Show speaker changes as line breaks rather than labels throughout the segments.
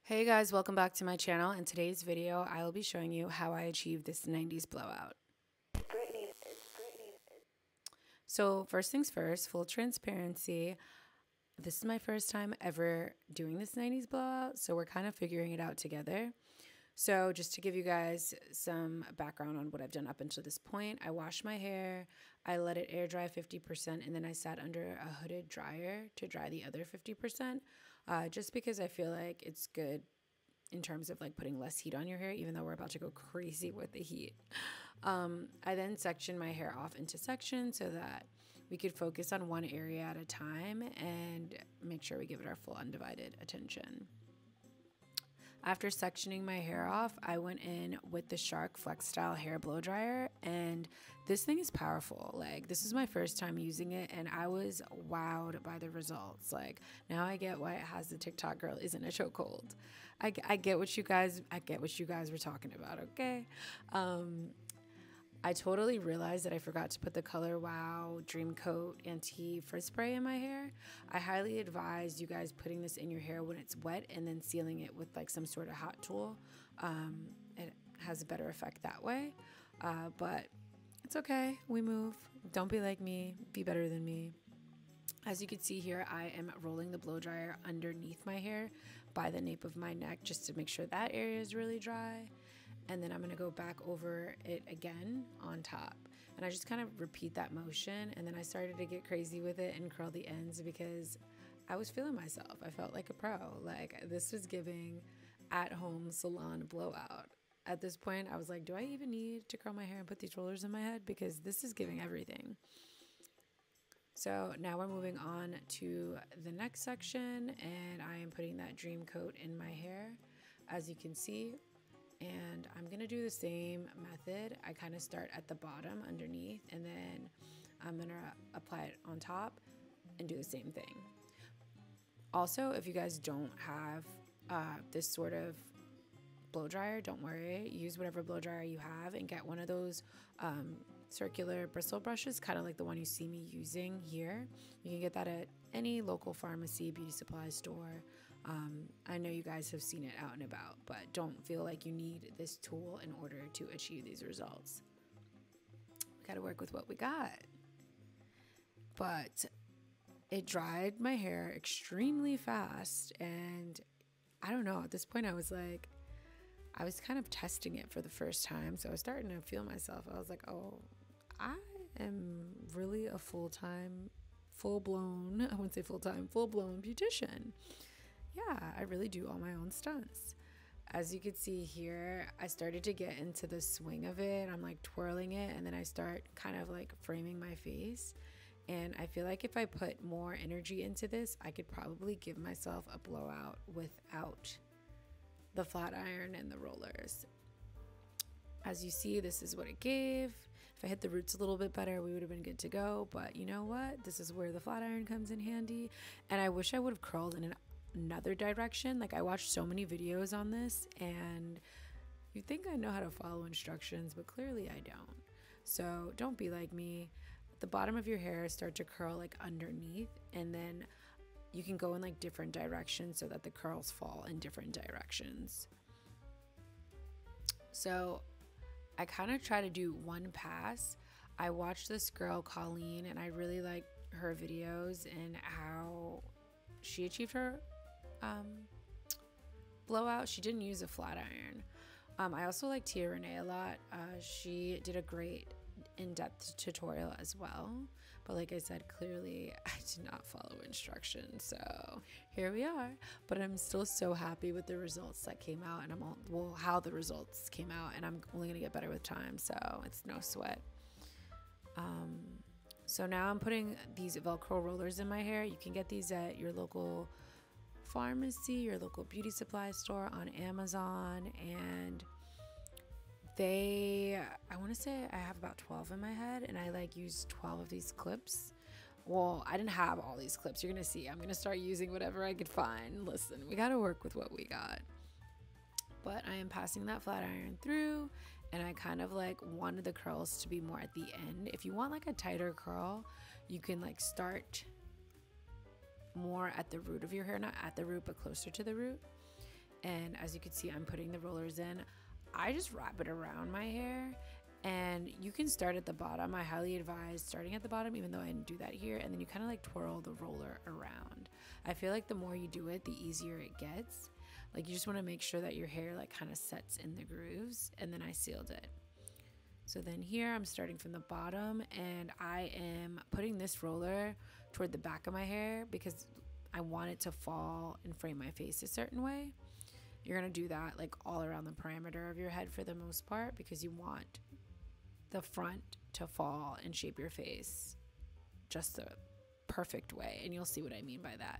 Hey guys, welcome back to my channel. In today's video, I will be showing you how I achieved this 90s blowout.
Brittany.
So first things first, full transparency. This is my first time ever doing this 90s blowout, so we're kind of figuring it out together. So just to give you guys some background on what I've done up until this point, I washed my hair, I let it air dry 50%, and then I sat under a hooded dryer to dry the other 50%, just because I feel like it's good in terms of like putting less heat on your hair, even though we're about to go crazy with the heat. I then sectioned my hair off into sections so that we could focus on one area at a time and make sure we give it our full undivided attention. After sectioning my hair off, I went in with the Shark Flexstyle hair blow dryer, and this thing is powerful. Like, this is my first time using it, and I was wowed by the results. Like, now I get why it has the TikTok girl isn't a chokehold. I get what you guys were talking about. Okay. I totally realized that I forgot to put the Color Wow Dream Coat Anti-Frizz Spray in my hair. I highly advise you guys putting this in your hair when it's wet and then sealing it with like some sort of hot tool. It has a better effect that way, but it's okay. We move. Don't be like me. Be better than me. As you can see here, I am rolling the blow dryer underneath my hair by the nape of my neck just to make sure that area is really dry. And then I'm going to go back over it again on top. And I just kind of repeat that motion. And then I started to get crazy with it and curl the ends because I was feeling myself. I felt like a pro. Like, this was giving at-home salon blowout. At this point, I was like, do I even need to curl my hair and put these rollers in my head? Because this is giving everything. So now we're moving on to the next section, and I am putting that Dream Coat in my hair, as you can see. And I'm gonna do the same method. I kind of start at the bottom underneath, and then I'm gonna apply it on top and do the same thing. Also, if you guys don't have this sort of blow dryer, don't worry. Use whatever blow dryer you have and get one of those circular bristle brushes, kind of like the one you see me using here. You can get that at any local pharmacy, beauty supply store. I know you guys have seen it out and about, but don't feel like you need this tool in order to achieve these results. We got to work with what we got. But it dried my hair extremely fast, and I don't know, at this point I was like, I was kind of testing it for the first time, so I was starting to feel myself. I was like, oh, I am really a full-blown, I wouldn't say full-time, full-blown beautician. Yeah, I really do all my own stunts. As you can see here, I started to get into the swing of it. I'm like twirling it, and then I start kind of like framing my face. And I feel like if I put more energy into this, I could probably give myself a blowout without the flat iron and the rollers. As you see, this is what it gave. If I hit the roots a little bit better, we would have been good to go. But you know what? This is where the flat iron comes in handy. And I wish I would have curled in another direction. Like, I watched so many videos on this, and you think I know how to follow instructions, but clearly I don't. So don't be like me. At the bottom of your hair, start to curl like underneath, and then you can go in like different directions so that the curls fall in different directions. So I kind of try to do one pass. I watched this girl, Colleen, and I really like her videos and how she achieved her blowout. She didn't use a flat iron. I also like Tia Renee a lot. She did a great in-depth tutorial as well. But like I said, clearly I did not follow instructions, so here we are. But I'm still so happy with the results that came out, and how the results came out, and I'm only gonna get better with time, so it's no sweat. So now I'm putting these Velcro rollers in my hair. You can get these at your local pharmacy, your local beauty supply store, on Amazon, and I want to say I have about 12 in my head, and I like use 12 of these clips. Well, I didn't have all these clips. You're gonna see I'm gonna start using whatever I could find. Listen, we gotta work with what we got. But I am passing that flat iron through, and I kind of like wanted the curls to be more at the end. If you want like a tighter curl, you can like start more at the root of your hair, not at the root but closer to the root, And as you can see, I'm putting the rollers in. I just wrap it around my hair, and you can start at the bottom. I highly advise starting at the bottom, even though I didn't do that here. And then you kind of like twirl the roller around. I feel like the more you do it, the easier it gets. Like you just want to make sure that your hair like kind of sets in the grooves, and then I sealed it. So then here I'm starting from the bottom, and I am putting this roller toward the back of my hair because I want it to fall and frame my face a certain way. You're going to do that like all around the perimeter of your head for the most part, because you want the front to fall and shape your face just the perfect way. And you'll see what I mean by that.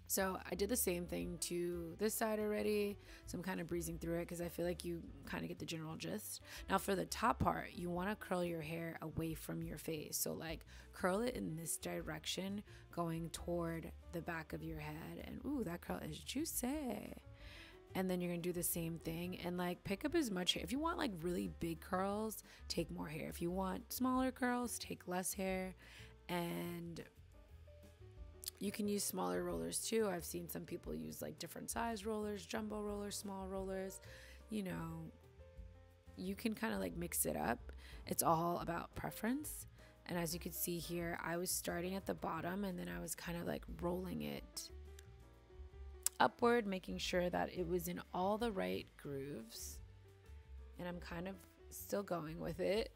So I did the same thing to this side already. So I'm kind of breezing through it because I feel like you kind of get the general gist. Now for the top part, you want to curl your hair away from your face. So like curl it in this direction going toward the back of your head. And ooh, that curl is juicy. And then you're going to do the same thing and like pick up as much hair. If you want like really big curls, take more hair. If you want smaller curls, take less hair. And you can use smaller rollers too. I've seen some people use like different size rollers, jumbo rollers, small rollers. You know, you can kind of like mix it up. It's all about preference. And as you can see here, I was starting at the bottom and then I was kind of like rolling it upward, making sure that it was in all the right grooves. And I'm kind of still going with it.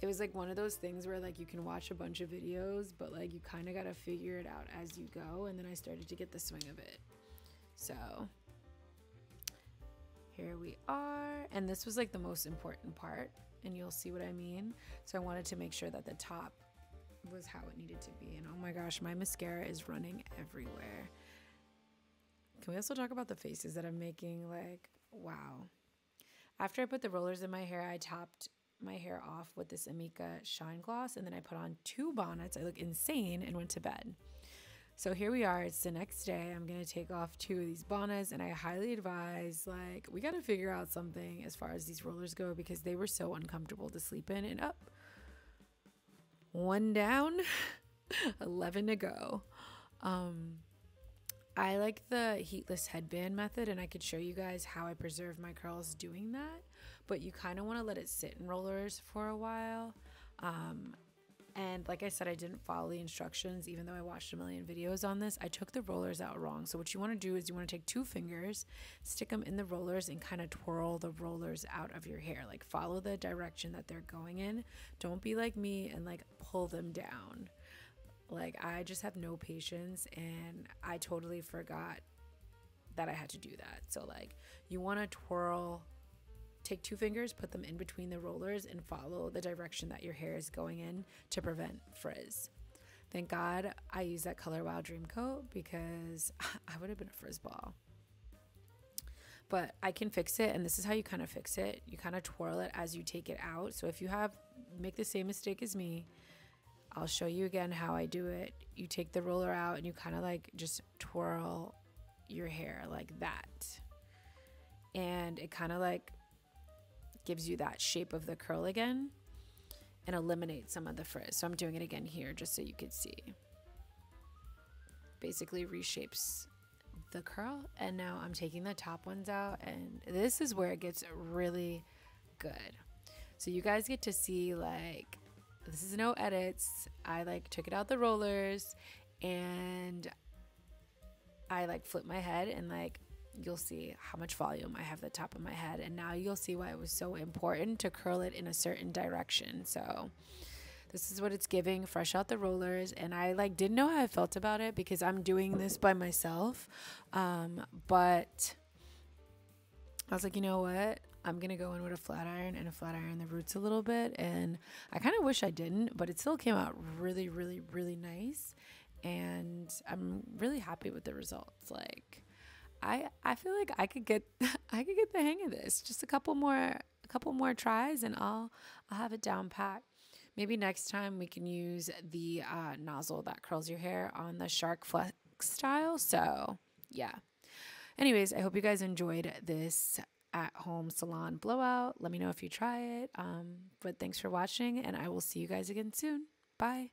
It was like one of those things where like you can watch a bunch of videos, but like you kind of got to figure it out as you go. And then I started to get the swing of it. So here we are. And this was like the most important part, and you'll see what I mean. So I wanted to make sure that the top was how it needed to be. And oh my gosh, my mascara is running everywhere. Can we also talk about the faces that I'm making? Like, wow. After I put the rollers in my hair, I topped my hair off with this Amika Shine Gloss, and then I put on 2 bonnets. I look insane and went to bed. So here we are. It's the next day. I'm going to take off 2 of these bonnets, and I highly advise, like, we got to figure out something as far as these rollers go because they were so uncomfortable to sleep in. And up, 1 down, 11 to go. I like the heatless headband method, and I could show you guys how I preserve my curls doing that, but you kind of want to let it sit in rollers for a while. And like I said, I didn't follow the instructions, even though I watched a million videos on this. I took the rollers out wrong. So what you want to do is you want to take 2 fingers, stick them in the rollers, and kind of twirl the rollers out of your hair. Like follow the direction that they're going in. Don't be like me and like pull them down. Like I just have no patience, and I totally forgot that I had to do that. So like you want to twirl, take 2 fingers, put them in between the rollers, and follow the direction that your hair is going in to prevent frizz. Thank God I used that Color Wow Dream Coat because I would have been a frizz ball. But I can fix it, and this is how you kind of fix it. You kind of twirl it as you take it out. So if you make the same mistake as me, I'll show you again how I do it. You take the roller out and you kind of like just twirl your hair like that. And it kind of like gives you that shape of the curl again and eliminates some of the frizz. So I'm doing it again here just so you could see. Basically reshapes the curl. And now I'm taking the top ones out, and this is where it gets really good. So you guys get to see like, this is no edits. I like took it out the rollers and I like flipped my head, and like you'll see how much volume I have at the top of my head. And now you'll see why it was so important to curl it in a certain direction. So this is what it's giving, fresh out the rollers. And I like didn't know how I felt about it because I'm doing this by myself. But I was like, you know what? I'm going to go in with a flat iron and flat iron the roots a little bit. And I kind of wish I didn't, but it still came out really, really, really nice. And I'm really happy with the results. Like, I feel like I could get the hang of this. Just a couple more tries, and I'll have it down pat. Maybe next time we can use the nozzle that curls your hair on the Shark Flexstyle. So yeah. Anyways, I hope you guys enjoyed this at-home salon blowout. Let me know if you try it. But thanks for watching, and I will see you guys again soon. Bye.